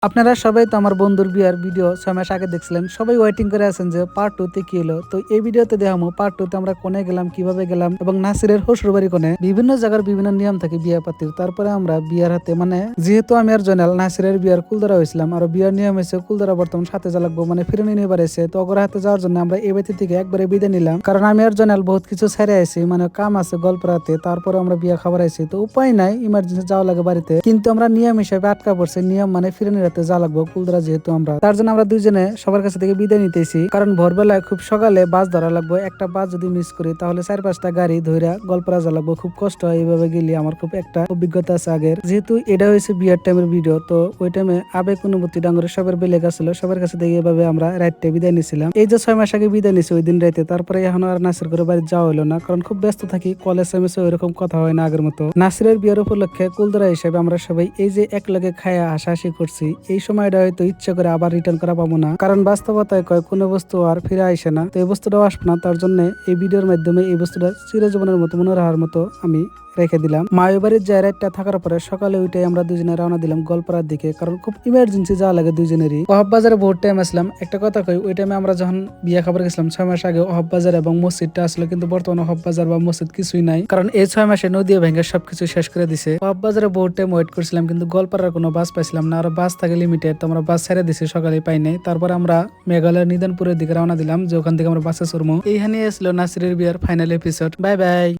আপনারা সবাই তো আমার বন্ধুর বিয়ার ভিডিও 6 মাস আগে দেখছিলেন। সবাই ওয়েটিং করে আছেন যে পার্ট 2 তে কি হলো। তো এই ভিডিওতে দেখামু পার্ট 2 তে আমরা কোনে গেলাম, কিভাবে গেলাম এবং নাসিরের শ্বশুরবাড়ি কোনে। বিভিন্ন জায়গার বিভিন্ন নিয়ম থাকে বিয়া পাতির। তারপরে আমরা বিয়ার হাতে যেহেতু আমি আর জয়নাল নাসিরের বিয়ার কুলদারা হয়েছিলাম আর বিয়ার নিয়ম হয়েছে কুলদারা বর্তমান সাথে যা লাগবো ফিরে নিয়ে এসে তো ওগর হাতে যাওয়ার জন্য আমরা এই বাতি থেকে একবারে বিদায় নিলাম। কারণ আমি আর জয়নাল বহুত কিছু ছেড়ে আইছি, কাম আছে গল্প রাতে, তারপরে আমরা বিয়া খাবার আইছি, তো উপায় নাই, ইমার্জেন্সি যাওয়া লাগে বাড়িতে। কিন্তু আমরা নিয়ম হিসেবে আটকা পড়ছে, নিয়ম ফিরে রাতে যা লাগবো কুলদারা যেহেতু আমরা, তার জন্য আমরা দুইজনে সবার কাছে থেকে বিদায় নিতেছি। কারণ ভোরবেলায় খুব সকালে বাস ধরা লাগবো, একটা বাস যদি মিস করি তাহলে 4-5টা গাড়ি ধইরা গল্পরা যা লাগবো, খুব কষ্ট হয়। এইভাবে গেলে আমার খুব একটা অভিজ্ঞতা আছে আগের। যেহেতু এটা হয়েছে বিয়ার টাইমের ভিডিও, তো ওই টাইমে আবেগ অনুভূতি ডাঙ্গরে সবার বেলে গেছিল, সবার কাছে থেকে এভাবে আমরা রাইটে বিদায় নিছিলাম। এই যে 6 মাস আগে বিদায় নিছি ওই দিন রাইতে, তারপরে এখন আর নাসির করে বাড়ি যাওয়া হলো না, কারণ খুব ব্যস্ত থাকি, কলেজ সেমেসে ওইরকম কথা হয় না আগের মতো। নাসিরের বিয়ার উপলক্ষে কুলদরা হিসেবে আমরা সবাই এই যে এক লগে খায়া হাসাহাসি করছি, এই সময়টা হয়তো ইচ্ছা করে আবার রিটার্ন করা পাবো না, কারণ বাস্তবতায় কয় কোনো বস্তু আর ফিরে আসে না। তো এই বস্তুটাও আসবে না, তার জন্য এই ভিডিওর মাধ্যমে এই বস্তুটা চিরজীবনের মতো মনে রাখার মতো আমি রেখে দিলাম। মায়ের বাড়ির জায়গাটা থাকার পরে সকালে উঠে আমরা দুজনে রওনা দিলাম গল্পরার দিকে, কারণ খুব ইমার্জেন্সি যাওয়া লাগে দুজনেরই। ওহাব বাজারে বহুত টাইম আসলাম। একটা কথা কই, ওই টাইমে আমরা যখন বিয়ে খাবার গেছিলাম 6 মাস আগে, ওহাব বাজার এবং মসজিদটা আসলে, কিন্তু বর্তমানে ওহাব বাজার বা মসজিদ কিছুই নাই, কারণ এই 6 মাসে নদী ভেঙে সবকিছু শেষ করে দিছে। ওহাব বাজারে বহুত টাইম ওয়েট করছিলাম, কিন্তু গল্পরার কোনো বাস পাইছিলাম না, আর বাস থাকে লিমিটেড, তো আমরা বাস ছেড়ে দিছি, সকালে পাই নাই। তারপর আমরা মেঘালয়ের নিদনপুরের দিকে রওনা দিলাম, যে ওখান থেকে আমরা বাসে চড়বো। এইখানে আসলো নাসিরের বিয়ার ফাইনাল এপিসোড। Bye bye.